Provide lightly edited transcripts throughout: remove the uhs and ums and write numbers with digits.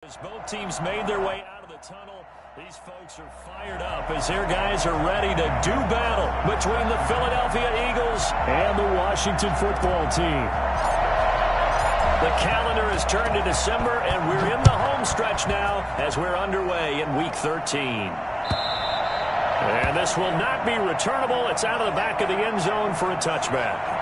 As both teams made their way out of the tunnel, these folks are fired up as their guys are ready to do battle between the Philadelphia Eagles and the Washington football team. The calendar has turned to December, and we're in the home stretch now as we're underway in Week 13. And this will not be returnable. It's out of the back of the end zone for a touchback.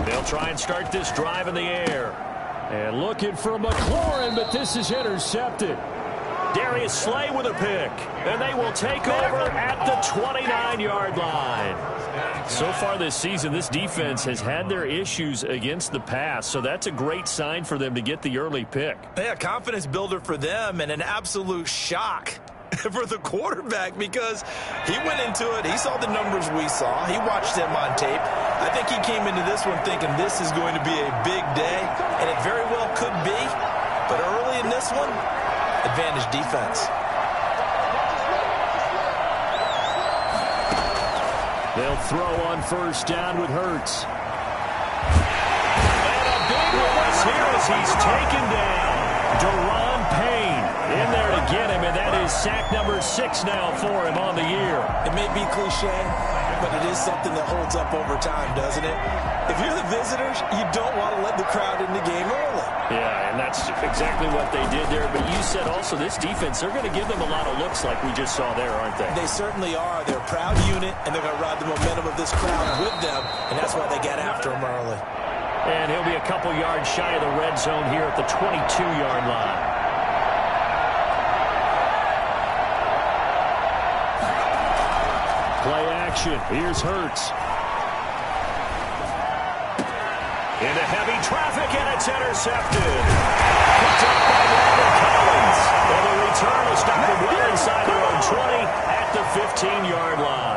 They'll try and start this drive in the air. And looking for McLaurin, but this is intercepted. Darius Slay with a pick. And they will take over at the 29-yard line. So far this season, this defense has had their issues against the pass, so that's a great sign for them to get the early pick. Yeah, confidence builder for them and an absolute shock for the quarterback because he went into it. He saw the numbers we saw. He watched them on tape. I think he came into this one thinking this is going to be a big day, and it very well could be. But early in this one, advantage defense. They'll throw on first down with Hurts. And a big loss here as he's taken down. Daron Payne in there to get him, and that is sack number 6 now for him on the year. It may be cliche, but it is something that holds up over time, doesn't it? If you're the visitors, you don't want to let the crowd in the game early. Yeah, and that's exactly what they did there. But you said also this defense, they're going to give them a lot of looks like we just saw there, aren't they? They certainly are. They're a proud unit, and they're going to ride the momentum of this crowd with them, and that's why they get after them early. And he'll be a couple yards shy of the red zone here at the 22-yard line. Play action. Here's Hurts. Into heavy traffic, and it's intercepted. Picked up by Robert Collins. And the return will stop him well inside their own 20 at the 15-yard line.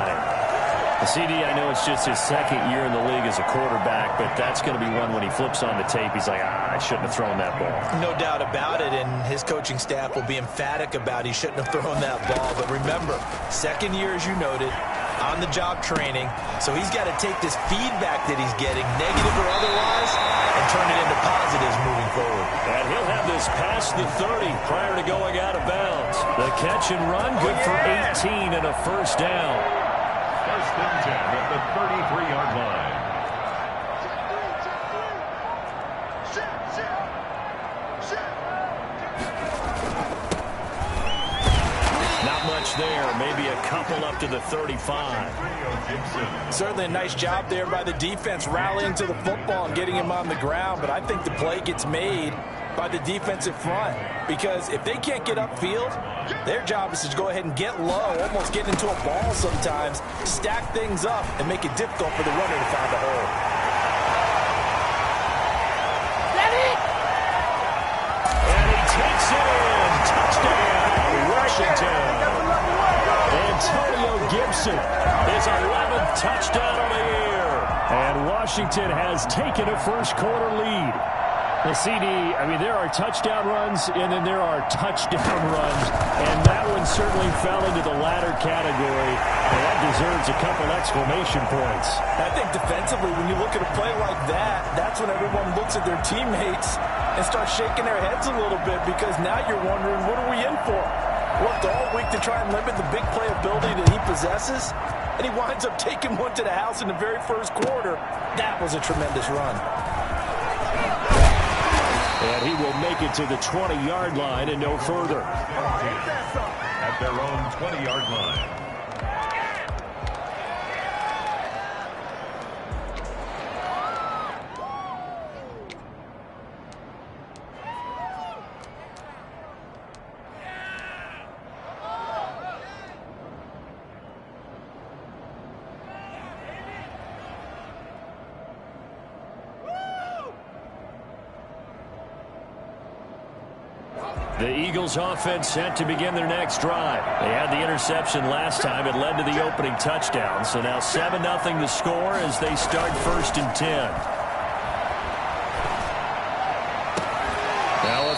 The CD, I know it's just his second year in the league as a quarterback, but that's going to be one when he flips on the tape. He's like, I shouldn't have thrown that ball. No doubt about it, and his coaching staff will be emphatic about he shouldn't have thrown that ball. But remember, second year, as you noted, on-the-job training, so he's got to take this feedback that he's getting, negative or otherwise, and turn it into positives moving forward. And he'll have this past the 30 prior to going out of bounds. The catch and run, good for 18 and a first down. First and 10 at the 33-yard line. Not much there. Maybe a couple up to the 35. Certainly a nice job there by the defense rallying to the football and getting him on the ground, but I think the play gets made by the defensive front because if they can't get upfield, their job is to go ahead and get low, almost get into a ball sometimes, stack things up, and make it difficult for the runner to find a hole. And he takes it in. Touchdown, Washington. Antonio Gibson, his 11th touchdown of the year. And Washington has taken a first-quarter lead. The CD, I mean, there are touchdown runs, and then there are touchdown runs, and that one certainly fell into the latter category, and that deserves a couple exclamation points. I think defensively, when you look at a play like that, that's when everyone looks at their teammates and starts shaking their heads a little bit because now you're wondering, what are we in for? Worked all week to try and limit the big play ability that he possesses, and he winds up taking one to the house in the very first quarter. That was a tremendous run. And he will make it to the 20-yard line and no further. At their own 20-yard line. The Eagles offense set to begin their next drive. They had the interception last time. It led to the opening touchdown. So now 7-0 to score as they start 1st and 10.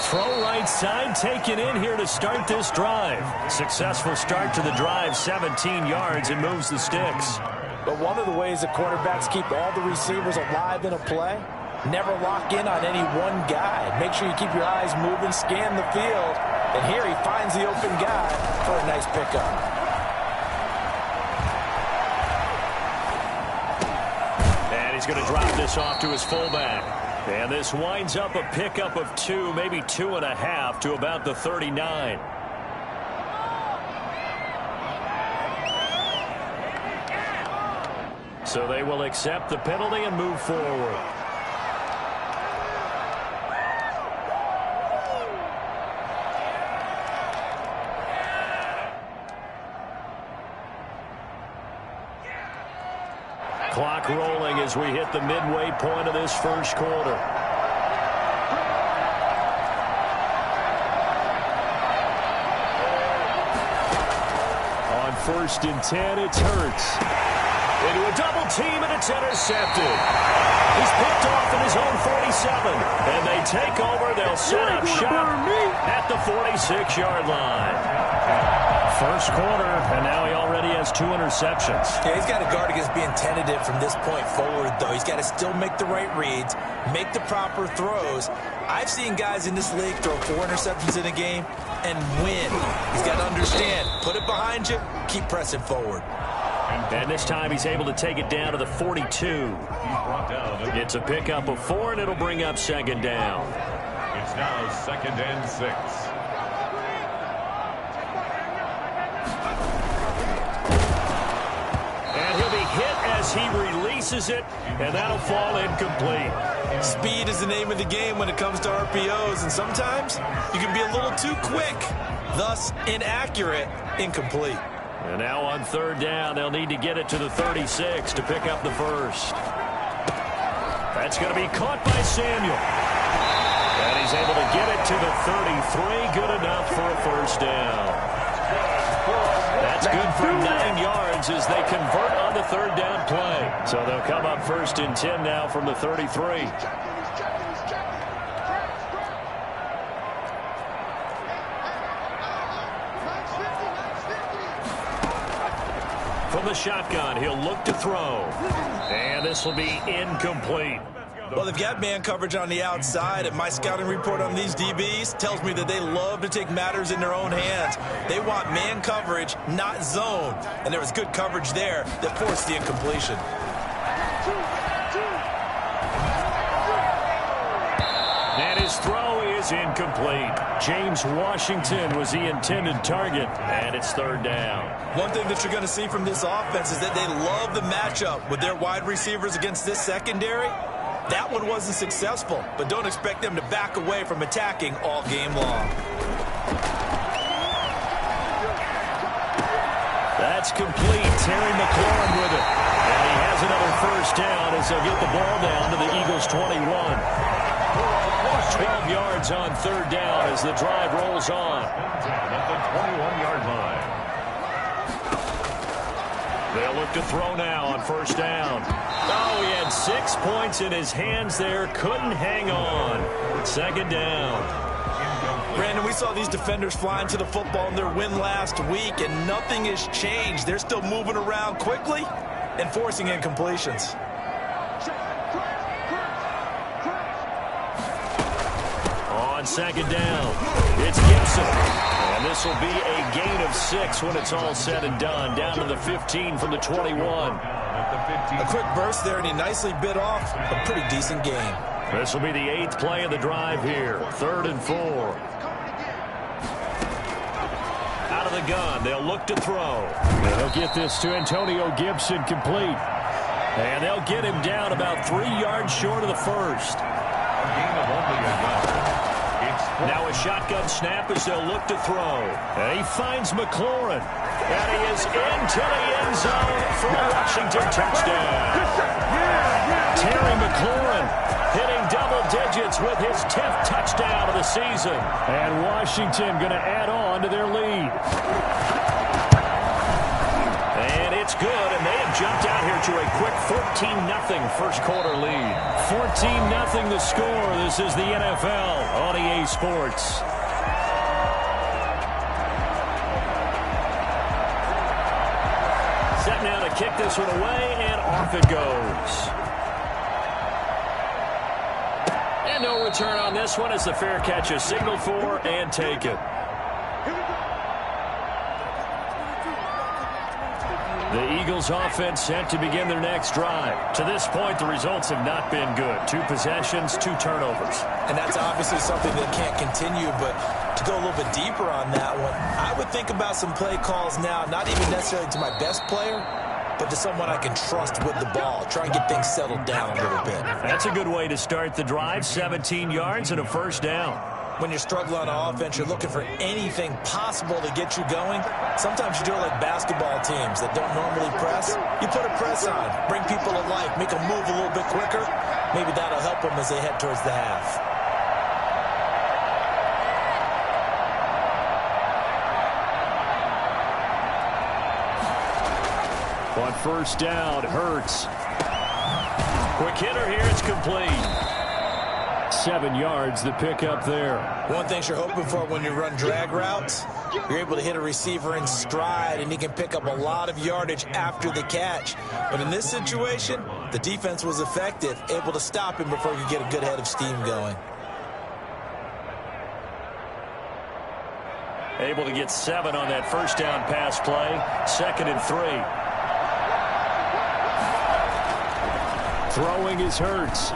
throw right side taken in here to start this drive. Successful start to the drive, 17 yards, and moves the sticks. But one of the ways that quarterbacks keep all the receivers alive in a play, never lock in on any one guy. Make sure you keep your eyes moving, scan the field. And here he finds the open guy for a nice pickup. And he's going to drop this off to his fullback. And this winds up a pickup of 2, maybe 2.5 to about the 39. So they will accept the penalty and move forward. Clock rolling as we hit the midway point of this first quarter. On 1st and 10, it's Hurts. Into a double team, and it's intercepted. He's picked off in his own 47. And they take over. They'll set up shop at the 46-yard line. First quarter, and now he already has 2 interceptions. Yeah, he's got to guard against being tentative from this point forward, though. He's got to still make the right reads, make the proper throws. I've seen guys in this league throw 4 interceptions in a game and win. He's got to understand, put it behind you, keep pressing forward. And this time he's able to take it down to the 42. It's a pickup of 4, and it'll bring up 2nd down. It's now 2nd and 6. As he releases it, and that'll fall incomplete. Speed is the name of the game when it comes to RPOs, and sometimes you can be a little too quick, thus inaccurate, incomplete. And now on 3rd down, they'll need to get it to the 36 to pick up the first. That's going to be caught by Samuel. And he's able to get it to the 33, good enough for a first down. That's good for 9 yards as they convert on the 3rd down play. So they'll come up 1st and 10 now from the 33. From the shotgun, he'll look to throw. And this will be incomplete. Well, they've got man coverage on the outside, and my scouting report on these DBs tells me that they love to take matters in their own hands. They want man coverage, not zone. And there was good coverage there that forced the incompletion. And his throw is incomplete. James Washington was the intended target, and it's 3rd down. One thing that you're going to see from this offense is that they love the matchup with their wide receivers against this secondary. That one wasn't successful, but don't expect them to back away from attacking all game long. That's complete. Terry McLaurin with it. And he has another first down as they'll get the ball down to the Eagles' 21. 12 yards on 3rd down as the drive rolls on. At the 21-yard line. They'll look to throw now on 1st down. Oh, he had 6 points in his hands there. Couldn't hang on. 2nd down. Brandon, we saw these defenders flying to the football in their win last week, and nothing has changed. They're still moving around quickly and forcing incompletions. On 2nd down, it's Gibson. And this will be a gain of 6 when it's all said and done. Down to the 15 from the 21. A quick burst there, and he nicely bit off a pretty decent game. This will be the 8th play of the drive here. 3rd and 4. Out of the gun, they'll look to throw. They'll get this to Antonio Gibson complete. And they'll get him down about 3 yards short of the first. A gain of only a yard. Now a shotgun snap as they'll look to throw. And he finds McLaurin. And he is into the end zone for a Washington touchdown. Terry McLaurin hitting double digits with his 10th touchdown of the season. And Washington going to add on to their lead. And it's good, and they have jumped out here to a quick 14-0 first quarter lead. 14-0 the score. This is the NFL on EA Sports. Set now to kick this one away, and off it goes. And no return on this one as the fair catch is signaled for and taken. The Eagles offense set to begin their next drive. To this point, the results have not been good. 2 possessions, 2 turnovers. And that's obviously something that can't continue, but to go a little bit deeper on that one, I would think about some play calls now, not even necessarily to my best player, but to someone I can trust with the ball. Try and get things settled down a little bit. That's a good way to start the drive. 17 yards and a first down. When you're struggling on offense, you're looking for anything possible to get you going. Sometimes you do it like basketball teams that don't normally press. You put a press on, bring people to life, make them move a little bit quicker. Maybe that'll help them as they head towards the half. On first down, Hurts. Quick hitter here, it's complete. 7 yards, the pickup there. One thing you're hoping for when you run drag routes, you're able to hit a receiver in stride, and he can pick up a lot of yardage after the catch. But in this situation, the defense was effective, able to stop him before he could get a good head of steam going. Able to get 7 on that first down pass play. 2nd and 3. Throwing is Hurts.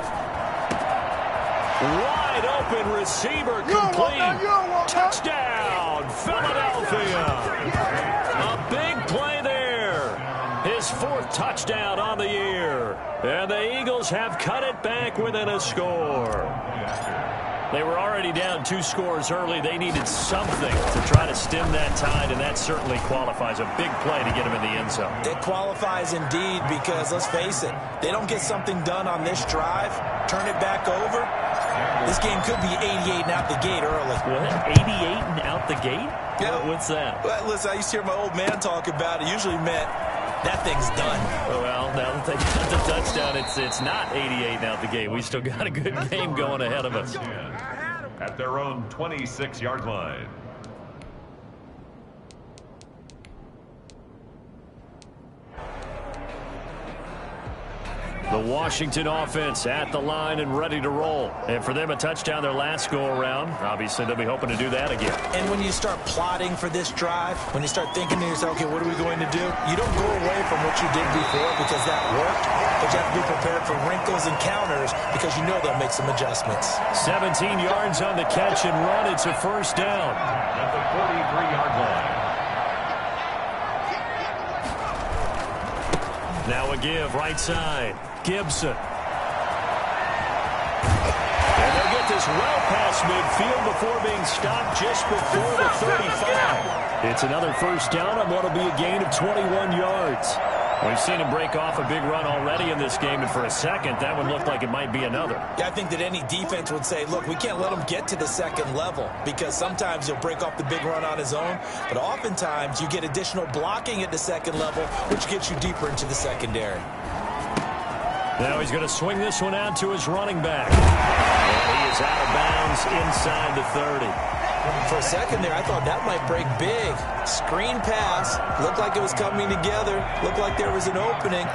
Wide open receiver complete. Touchdown, Philadelphia. A big play there. His 4th touchdown on the year. And the Eagles have cut it back within a score. They were already down 2 scores early. They needed something to try to stem that tide, and that certainly qualifies. A big play to get him in the end zone. It qualifies indeed because, let's face it, they don't get something done on this drive, turn it back over, this game could be 88 and out the gate early. What? 88 and out the gate? Yeah. What's that? Well, listen, I used to hear my old man talk about it. Usually meant that thing's done. Well, now that they got the touchdown, it's not 88 and out the gate. We still got a good game going ahead of us. At their own 26-yard line. The Washington offense at the line and ready to roll. And for them, a touchdown their last go-around. Obviously, they'll be hoping to do that again. And when you start plotting for this drive, when you start thinking to yourself, okay, what are we going to do? You don't go away from what you did before because that worked, but you have to be prepared for wrinkles and counters because you know they'll make some adjustments. 17 yards on the catch and run. It's a first down. At the 43-yard line. Now a give, right side. Gibson. And they'll get this well past midfield before being stopped just before the 35. It's another first down on what will be a gain of 21 yards. We've seen him break off a big run already in this game, and for a second, that one looked like it might be another. Yeah, I think that any defense would say, look, we can't let him get to the second level because sometimes he'll break off the big run on his own, but oftentimes you get additional blocking at the second level, which gets you deeper into the secondary. Now he's going to swing this one out to his running back. And he is out of bounds inside the 30. For a second there, I thought that might break big. Screen pass. Looked like it was coming together. Looked like there was an opening.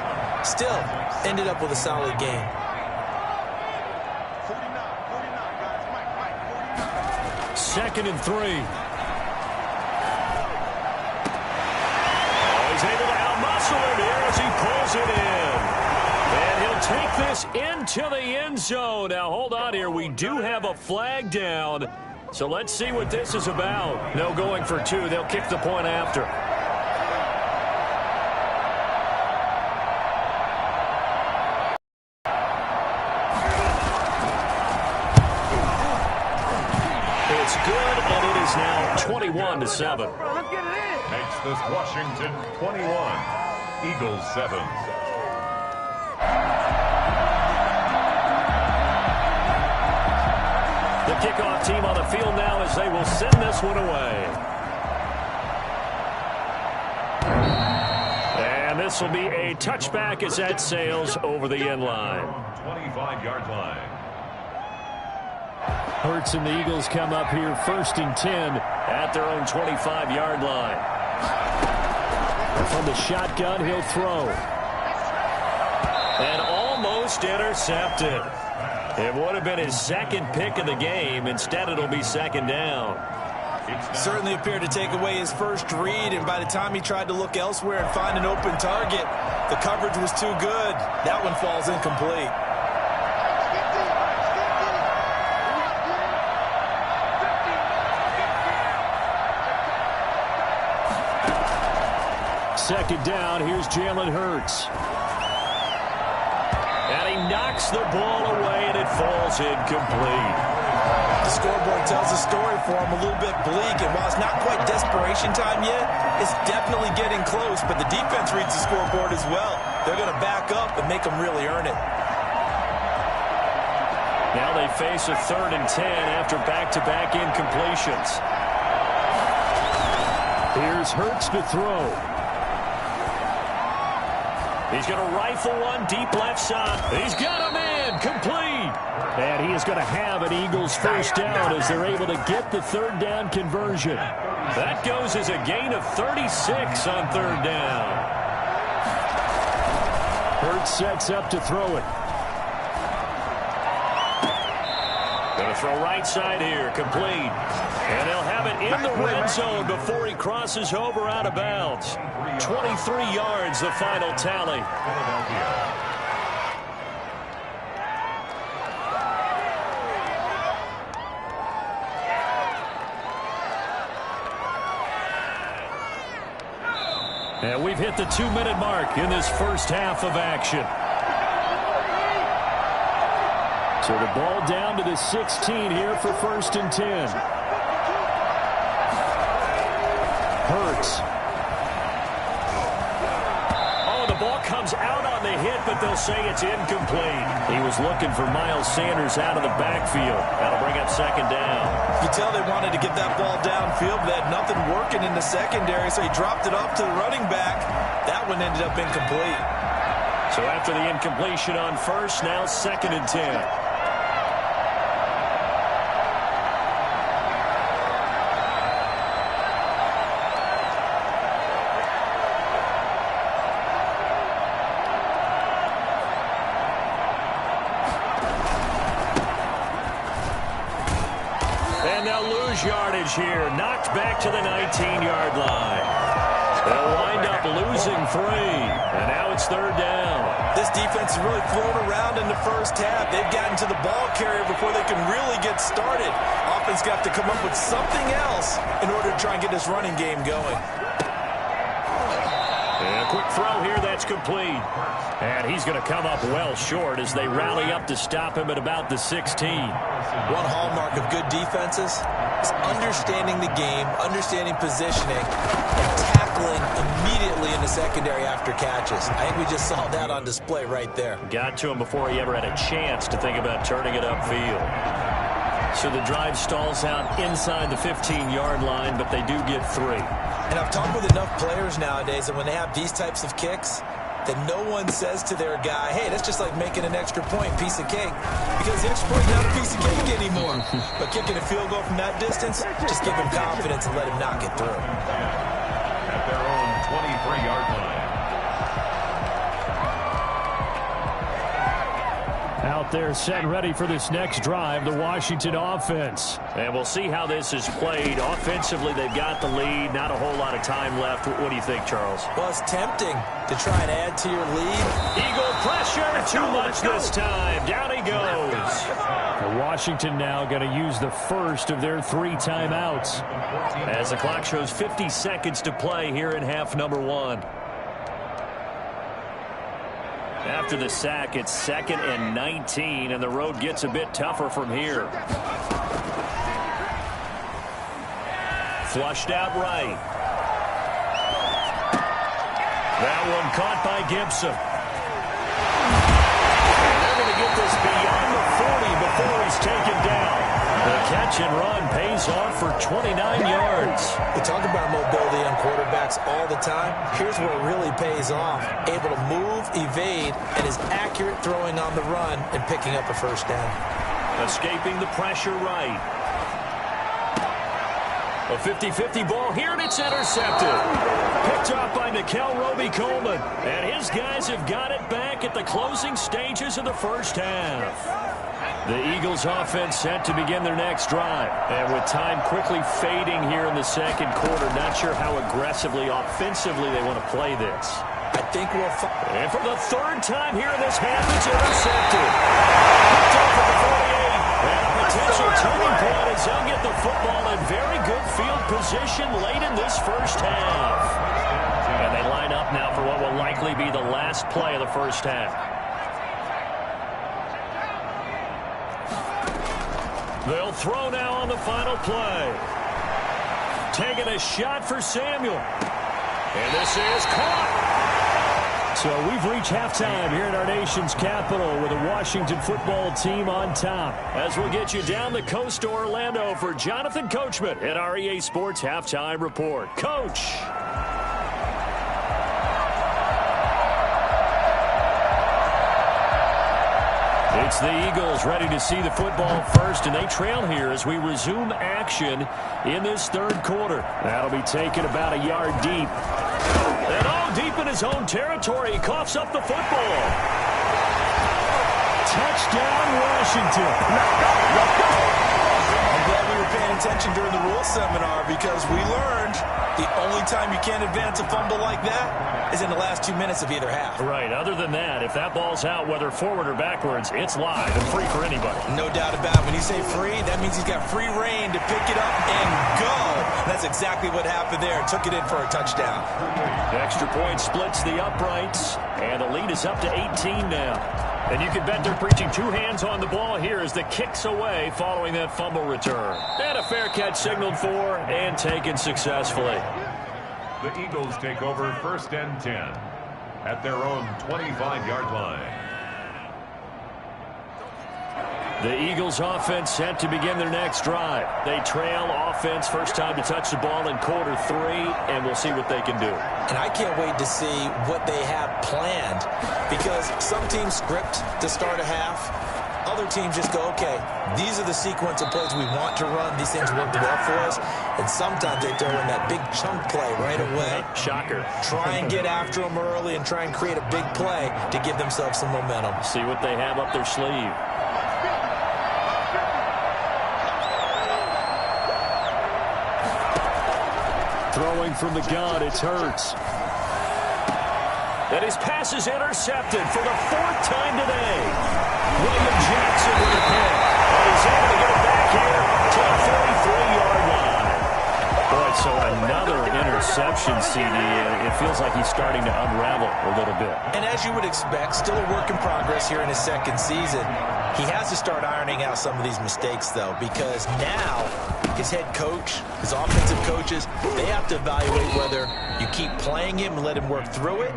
Still, ended up with a solid game. Second and 3. Oh, he's able to outmuscle him here as he pulls it in. And he'll take this into the end zone. Now, hold on here. We do have a flag down. So let's see what this is about. No going for 2. They'll kick the point after. It's good, and it is now 21-7. Makes this Washington 21, Eagles 7. The kickoff team on the field now as they will send this one away. And this will be a touchback as that sails over the end line. 25-yard line. Hurts and the Eagles come up here 1st and 10 at their own 25-yard line. From the shotgun, he'll throw. And almost intercepted. It would have been his 2nd pick of the game. Instead, it'll be 2nd down. Certainly appeared to take away his first read, and by the time he tried to look elsewhere and find an open target, the coverage was too good. That one falls incomplete. Second down, here's Jalen Hurts. And he knocks the ball away, and it falls incomplete. The scoreboard tells a story for him, a little bit bleak, and while it's not quite desperation time yet, it's definitely getting close, but the defense reads the scoreboard as well. They're going to back up and make them really earn it. Now they face a 3rd and 10 after back-to-back incompletions. Here's Hurts to throw. He's going to rifle one deep left side. He's got him in, complete. And he is going to have an Eagles first down as they're able to get the 3rd down conversion. That goes as a gain of 36 on 3rd down. Hurts sets up to throw it. Going to throw right side here, complete. And they'll have it in the red zone before he crosses over out of bounds. 23 yards, the final tally. And we've hit the 2-minute mark in this first half of action. So the ball down to the 16 here for 1st and 10. Hurts. Oh, the ball comes out on the hit, but they'll say it's incomplete. He was looking for Miles Sanders out of the backfield. That'll bring up 2nd down. You tell they wanted to get that ball downfield, but they had nothing working in the secondary, so he dropped it off to the running back. That one ended up incomplete. So after the incompletion on 1st, now 2nd and 10. Yardage here, knocked back to the 19-yard line. They'll wind up losing 3, and now it's 3rd down. This defense has really flown around in the first half. They've gotten to the ball carrier before they can really get started. Offense got to come up with something else in order to try and get this running game going. And a quick throw here, that's complete. And he's going to come up well short as they rally up to stop him at about the 16. One hallmark of good defenses is understanding the game, understanding positioning, and tackling immediately in the secondary after catches. I think we just saw that on display right there. Got to him before he ever had a chance to think about turning it upfield. So the drive stalls out inside the 15-yard line, but they do get 3. And I've talked with enough players nowadays that when they have these types of kicks, that no one says to their guy, hey, that's just like making an extra point, piece of cake. Because the extra point is not a piece of cake anymore. But kicking a field goal from that distance, just give him confidence and let him knock it through. At their own 23-yard line. Out there set ready for this next drive, the Washington offense. And we'll see how this is played. Offensively, they've got the lead. Not a whole lot of time left. What do you think, Charles? Well, it's tempting to try and add to your lead. Eagle pressure, too much this time. Down he goes. Washington now going to use the first of their 3 timeouts. As the clock shows 50 seconds to play here in half number 1. After the sack, it's 2nd and 19, and the road gets a bit tougher from here. Flushed out right. That one caught by Gibson. And they're going to get this beyond the 40 before he's taken down. The catch and run pays off for 29 yards. We talk about mobility on quarterbacks all the time. Here's where it really pays off. Able to move, evade, and is accurate throwing on the run and picking up a first down. Escaping the pressure right. A 50-50 ball here, and it's intercepted. Picked off by Nickell Robey-Coleman. And his guys have got it back at the closing stages of the first half. The Eagles offense set to begin their next drive. And with time quickly fading here in the second quarter, not sure how aggressively, offensively they want to play this. I think we'll and for the third time here in this half, it's intercepted. Picked off at the 48. And a potential turning point as they'll get the football in very good field position late in this first half. And they line up now for what will likely be the last play of the first half. They'll throw now on the final play. Taking a shot for Samuel. And this is caught. So we've reached halftime here in our nation's capital with the Washington football team on top. As we'll get you down the coast to Orlando for Jonathan Coachman at our EA Sports Halftime Report. Coach. It's the Eagles ready to see the football first, and they trail here as we resume action in this third quarter. That'll be taken about a yard deep. And deep in his own territory, he coughs up the football. Touchdown, Washington. I'm glad we were paying attention during the rules seminar because we learned the only time you can't advance a fumble like that is in the last 2 minutes of either half. Right. Other than that, if that ball's out, whether forward or backwards, it's live and free for anybody. No doubt about it. When you say free, that means he's got free reign to pick it up and go. That's exactly what happened there. Took it in for a touchdown. The extra point splits the uprights, and the lead is up to 18 now. And you can bet they're preaching two hands on the ball here as the kick's away following that fumble return. And a fair catch signaled for and taken successfully. The Eagles take over 1st and 10 at their own 25-yard line. The Eagles offense set to begin their next drive. They trail offense, first time to touch the ball in quarter 3, and we'll see what they can do. And I can't wait to see what they have planned because some teams script to start a half. Other teams just go, okay, these are the sequence of plays we want to run. These things worked well for us. And sometimes they throw in that big chunk play right away. Shocker. Try and get after them early and try and create a big play to give themselves some momentum. See what they have up their sleeve. Throwing from the gun, it's Hurts. And his pass is intercepted for the 4th time today. William Jackson with the pick. And he's able to get it back here to the 43-yard line. Boy, so another interception, CD. It feels like he's starting to unravel a little bit. And as you would expect, still a work in progress here in his second season. He has to start ironing out some of these mistakes, though, because now his head coach, his offensive coaches, they have to evaluate whether you keep playing him and let him work through it,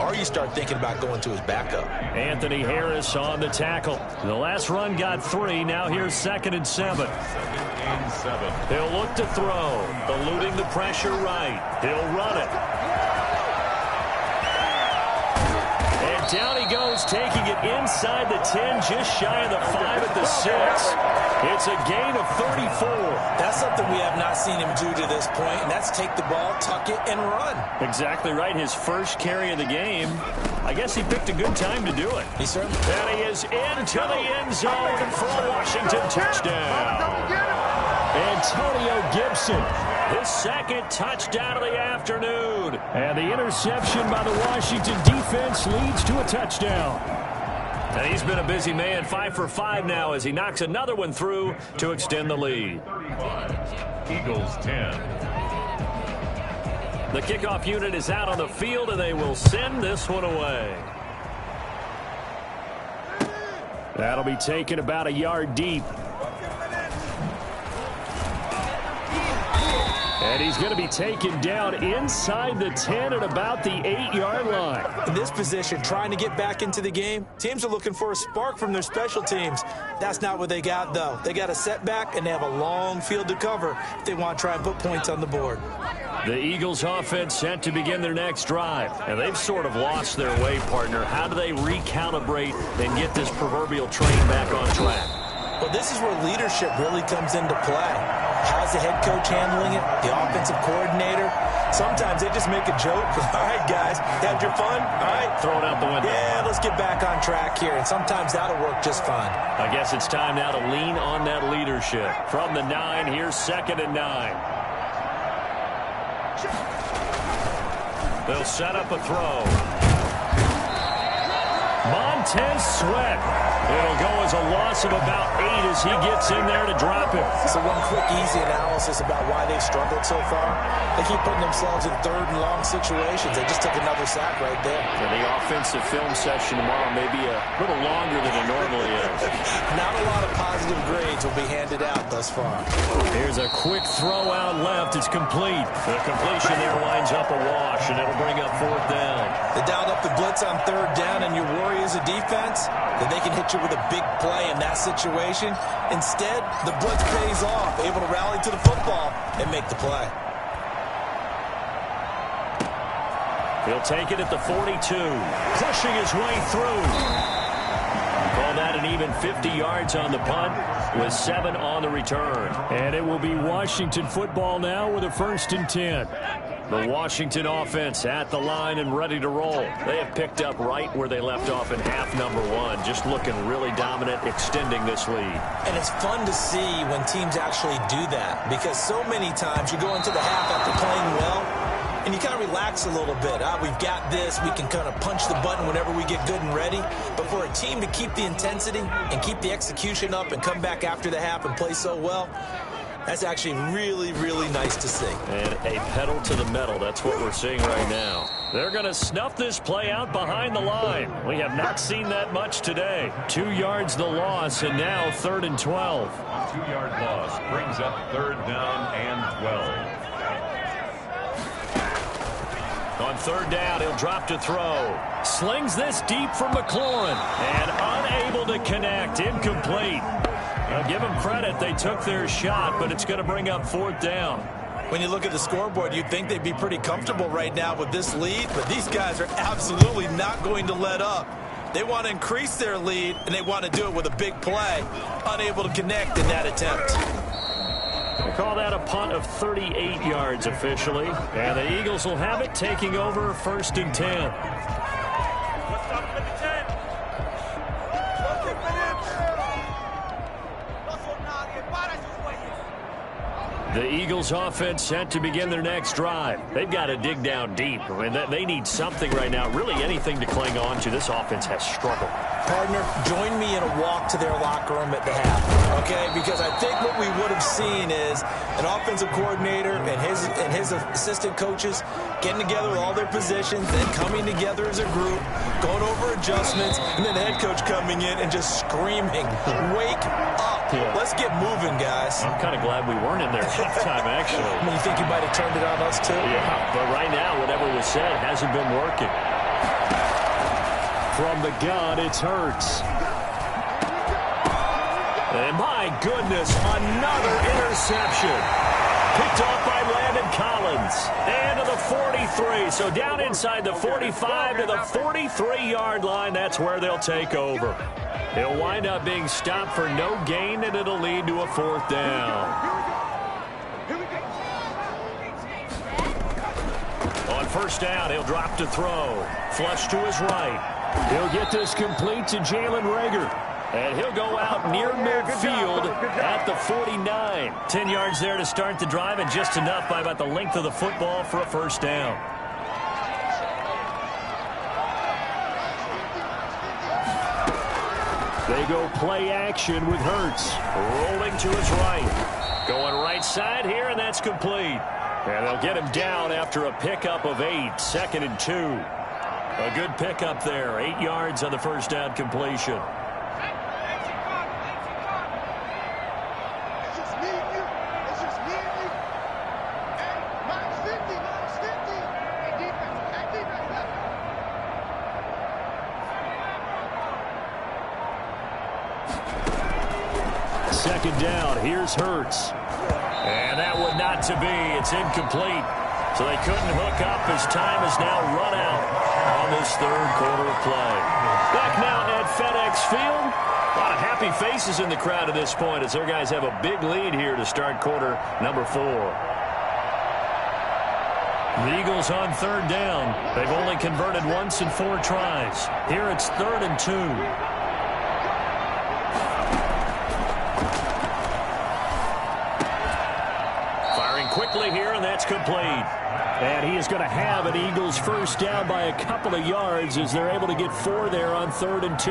or you start thinking about going to his backup. Anthony Harris on the tackle. The last run got 3. Now here's 2nd and 7. 2nd and 7. He'll look to throw. Eluding the pressure right. He'll run it. And down he goes, taking it inside the 10, just shy of the 5 at the 6. It's a gain of 34. That's something we have not seen him do to this point, and that's take the ball, tuck it, and run. Exactly right. His first carry of the game. I guess he picked a good time to do it. He certainly. And he is into the end zone for a Washington touchdown. Antonio Gibson, his 2nd touchdown of the afternoon. And the interception by the Washington defense leads to a touchdown. And he's been a busy man, 5 for 5 now as he knocks another one through to extend the lead. 35. Eagles 10. The kickoff unit is out on the field, and they will send this one away. That'll be taken about a yard deep. And he's going to be taken down inside the 10 at about the 8-yard line. In this position, trying to get back into the game, teams are looking for a spark from their special teams. That's not what they got, though. They got a setback, and they have a long field to cover if they want to try and put points on the board. The Eagles offense set to begin their next drive. And they've sort of lost their way, partner. How do they recalibrate and get this proverbial train back on track? Well, this is where leadership really comes into play. How's the head coach handling it? The offensive coordinator? Sometimes they just make a joke. All right, guys, had your fun? All right. Throw it out the window. Yeah, let's get back on track here. And sometimes that'll work just fine. I guess it's time now to lean on that leadership. From the 9, here's 2nd and 9. They'll set up a throw. Montez Sweat. It'll go as a loss of about 8 as he gets in there to drop it. So one quick, easy analysis about why they've struggled so far. They keep putting themselves in 3rd and long situations. They just took another sack right there. And the offensive film session tomorrow may be a little longer than it normally is. Not a lot of positive grades will be handed out thus far. Here's a quick throw out left. It's complete. The completion there winds up a wash, and it'll bring up 4th down. They dialed up the blitz on 3rd down, and you worry as a defense that they can hit you with a big play in that situation. Instead, the blitz pays off, able to rally to the football and make the play. He'll take it at the 42, pushing his way through. Call that an even 50 yards on the punt with 7 on the return. And it will be Washington football now with a 1st and 10. The Washington offense at the line and ready to roll. They have picked up right where they left off in half number 1, just looking really dominant, extending this lead. And it's fun to see when teams actually do that, because so many times you go into the half after playing well, and you kind of relax a little bit. We've got this. We can kind of punch the button whenever we get good and ready. But for a team to keep the intensity and keep the execution up and come back after the half and play so well, that's actually really, really nice to see. And a pedal to the metal. That's what we're seeing right now. They're going to snuff this play out behind the line. We have not seen that much today. 2 yards the loss, and now 3rd and 12. 2-yard loss brings up 3rd down and 12. On 3rd down, he'll drop to throw. Slings this deep from McLaurin. And unable to connect. Incomplete. Now give them credit. They took their shot, but it's going to bring up 4th down. When you look at the scoreboard, you'd think they'd be pretty comfortable right now with this lead, but these guys are absolutely not going to let up. They want to increase their lead, and they want to do it with a big play. Unable to connect in that attempt. They call that a punt of 38 yards officially. And the Eagles will have it, taking over 1st and 10. The Eagles offense set to begin their next drive. They've got to dig down deep. I mean, they need something right now, really anything to cling on to. This offense has struggled. Partner, join me in a walk to their locker room at the half, okay? Because I think what we would have seen is an offensive coordinator and his assistant coaches getting together with all their positions and coming together as a group, going over adjustments, and then the head coach coming in and just screaming, "Wake up. Let's get moving, guys." I'm kind of glad we weren't in there at halftime, actually. I mean, you think you might have turned it on us, too? Yeah, but right now, whatever was said hasn't been working. From the gun, it's Hurts. And my goodness, another interception. Picked off by Landon Collins. And to the 43. So down inside the 45 to the 43-yard line. That's where they'll take over. He'll wind up being stopped for no gain, and it'll lead to a 4th down. On 1st down, he'll drop to throw. Flush to his right. He'll get this complete to Jalen Reagor. And he'll go out near midfield at the 49. 10 yards there to start the drive, and just enough by about the length of the football for a 1st down. They go play action with Hurts. Rolling to his right. Going right side here, and that's complete. And they'll get him down after a pickup of 8. 2nd and 2. A good pickup there. 8 yards on the 1st down completion. Second down, here's Hurts. And that would not to be. It's incomplete. So they couldn't hook up as time is now run out on this 3rd quarter of play. Back now at FedEx Field, lot of happy faces in the crowd at this point as their guys have a big lead here to start quarter number 4. The Eagles on third down. They've only converted once in 4 tries. Here it's 3rd and 2. Firing quickly here, and that's complete. And he is going to have an Eagles first down by a couple of yards as they're able to get 4 there on 3rd and 2.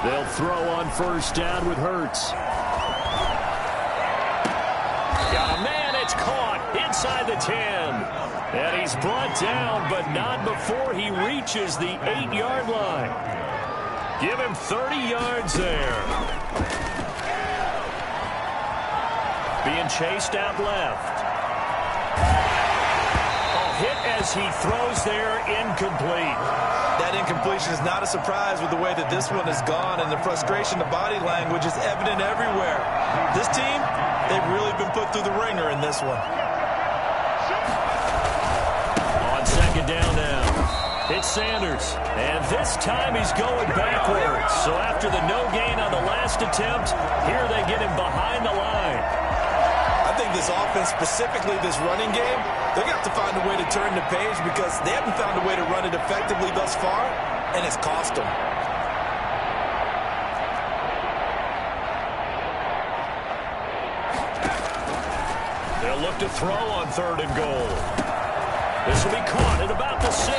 They'll throw on first down with Hurts. Got a man, it's caught inside the 10. And he's brought down, but not before he reaches the 8-yard line. Give him 30 yards there. Being chased out left. Hit as he throws there, incomplete. That incompletion is not a surprise with the way that this one has gone, and the frustration, the body language is evident everywhere. This team, they've really been put through the ringer in this one. On second down now, it's Sanders, and this time he's going backwards. So after the no gain on the last attempt, here they get him behind the line. I think this offense, specifically this running game, they're going to have to find a way to turn the page because they haven't found a way to run it effectively thus far, and it's cost them. They'll look to throw on 3rd and goal. This will be caught at about the 6.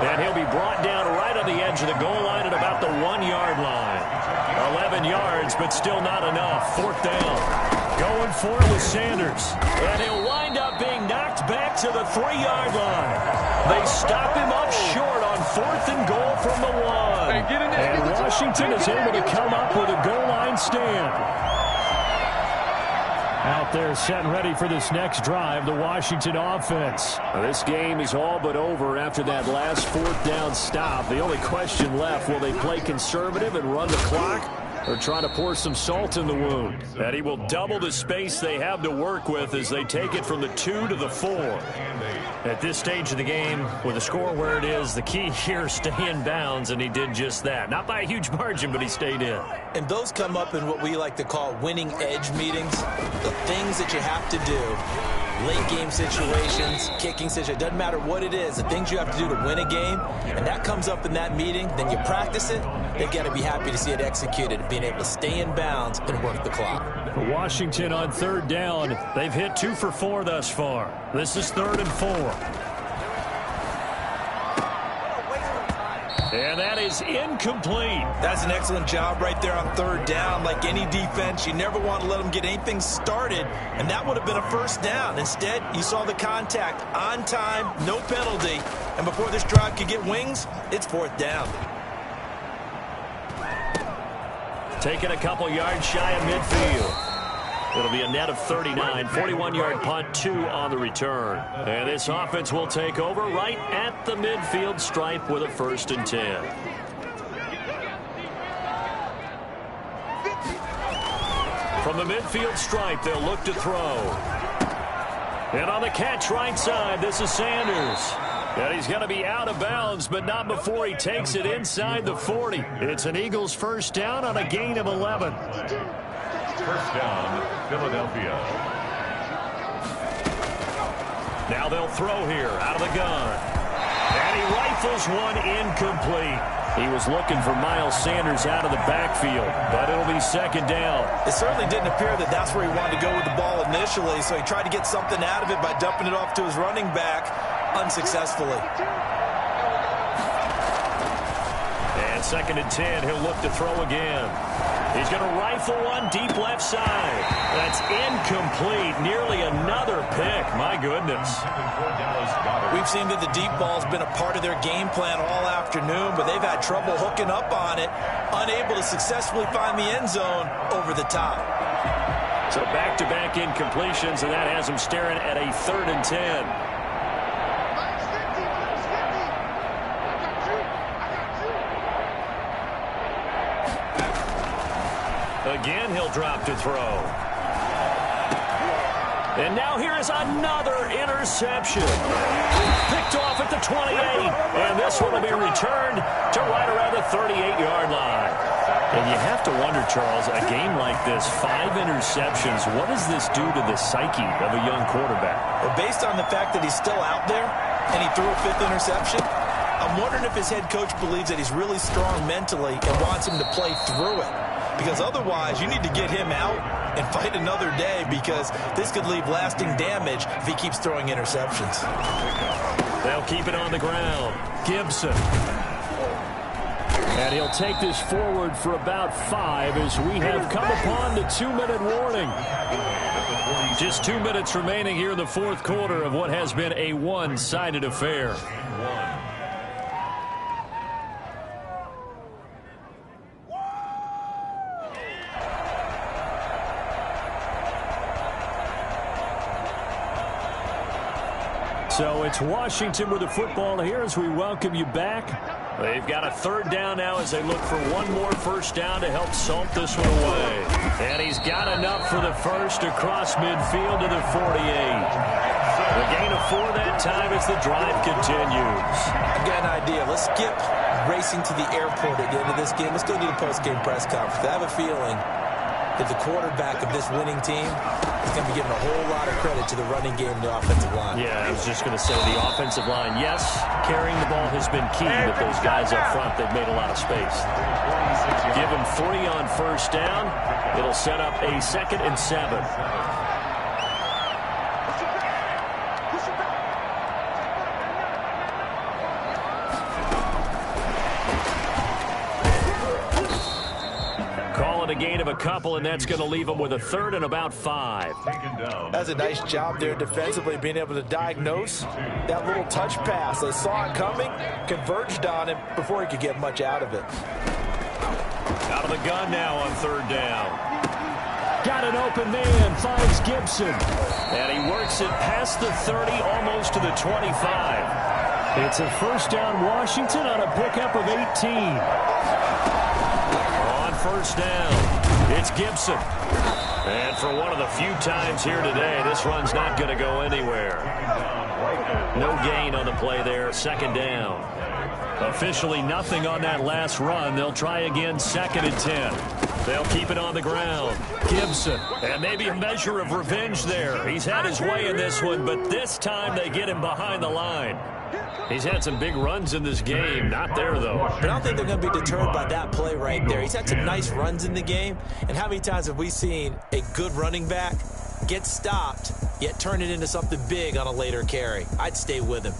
And he'll be brought down right on the edge of the goal line at about the 1-yard line. 11 yards, but still not enough. 4th down. Going for it with Sanders. And he'll wind up being knocked back to the 3-yard line. They stop him up short on 4th and goal from the 1. And Washington is able to come up with a goal line stand. Out there set and ready for this next drive, the Washington offense. This game is all but over after that last 4th down stop. The only question left, will they play conservative and run the clock, or try to pour some salt in the wound? And he will double the space they have to work with as they take it from the 2 to the 4. At this stage of the game, with the score where it is, the key here is stay in bounds, and he did just that. Not by a huge margin, but he stayed in. And those come up in what we like to call winning edge meetings. The things that you have to do. Late game situations, kicking situations, doesn't matter what it is, the things you have to do to win a game, and that comes up in that meeting, then you practice it, they've got to be happy to see it executed, being able to stay in bounds and work the clock. Washington on 3rd down, they've hit 2 for 4 thus far. This is 3rd and 4. And that is incomplete. That's an excellent job right there on 3rd down. Like any defense, you never want to let them get anything started, and that would have been a first down. Instead, you saw the contact on time, no penalty, and before this drive could get wings, it's 4th down. Taking a couple yards shy of midfield. It'll be a net of 39, 41-yard punt, 2 on the return. And this offense will take over right at the midfield stripe with a 1st and 10. From the midfield stripe, they'll look to throw. And on the catch right side, this is Sanders. And he's going to be out of bounds, but not before he takes it inside the 40. It's an Eagles first down on a gain of 11. First down, Philadelphia. Now they'll throw here out of the gun. And he rifles one incomplete. He was looking for Miles Sanders out of the backfield, but it'll be 2nd down. It certainly didn't appear that that's where he wanted to go with the ball initially, so he tried to get something out of it by dumping it off to his running back unsuccessfully. And 2nd and 10, he'll look to throw again. He's going to rifle one deep left side. That's incomplete. Nearly another pick. My goodness. We've seen that the deep ball's been a part of their game plan all afternoon, but they've had trouble hooking up on it, unable to successfully find the end zone over the top. So back-to-back incompletions, and that has them staring at a 3rd and 10. Again, he'll drop to throw. And now here is another interception. Picked off at the 28. And this one will be returned to right around the 38-yard line. And you have to wonder, Charles, a game like this, 5 interceptions, what does this do to the psyche of a young quarterback? Well, based on the fact that he's still out there and he threw a 5th interception, I'm wondering if his head coach believes that he's really strong mentally and wants him to play through it. Because otherwise, you need to get him out and fight another day, because this could leave lasting damage if he keeps throwing interceptions. They'll keep it on the ground. Gibson. And he'll take this forward for about 5 as we have come upon the 2-minute warning. Just 2 minutes remaining here in the fourth quarter of what has been a one-sided affair. So it's Washington with the football here as we welcome you back. They've got a 3rd down now as they look for one more first down to help salt this one away. And he's got enough for the first across midfield to the 48. The gain of 4 that time as the drive continues. I've got an idea. Let's skip racing to the airport at the end of this game. Let's go do the post-game press conference. I have a feeling that the quarterback of this winning team is going to be giving a whole lot of credit to the running game and the offensive line. Yeah, I was just going to say the offensive line, yes, carrying the ball has been key, but those guys up front, they've made a lot of space. Give them 3 on first down. It'll set up a 2nd and 7. A gain of a couple, and that's going to leave them with a 3rd and about 5. That's a nice job there defensively, being able to diagnose that little touch pass. They saw it coming, converged on him before he could get much out of it. Out of the gun now on 3rd down. Got an open man, finds Gibson. And he works it past the 30, almost to the 25. It's a first down Washington on a pickup of 18. First down, it's Gibson. And for one of the few times here today, this run's not going to go anywhere. No gain on the play there, 2nd down. Officially nothing on that last run. They'll try again, 2nd and 10. They'll keep it on the ground. Gibson, and maybe a measure of revenge there. He's had his way in this one, but this time they get him behind the line. He's had some big runs in this game. Not there, though. But I don't think they're going to be deterred by that play right there. He's had some nice runs in the game. And how many times have we seen a good running back get stopped, yet turn it into something big on a later carry? I'd stay with him.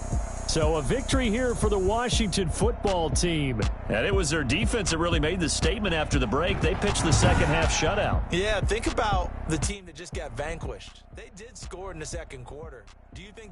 So a victory here for the Washington football team. And it was their defense that really made the statement after the break. They pitched the second half shutout. Yeah, think about the team that just got vanquished. They did score in the second quarter. Do you think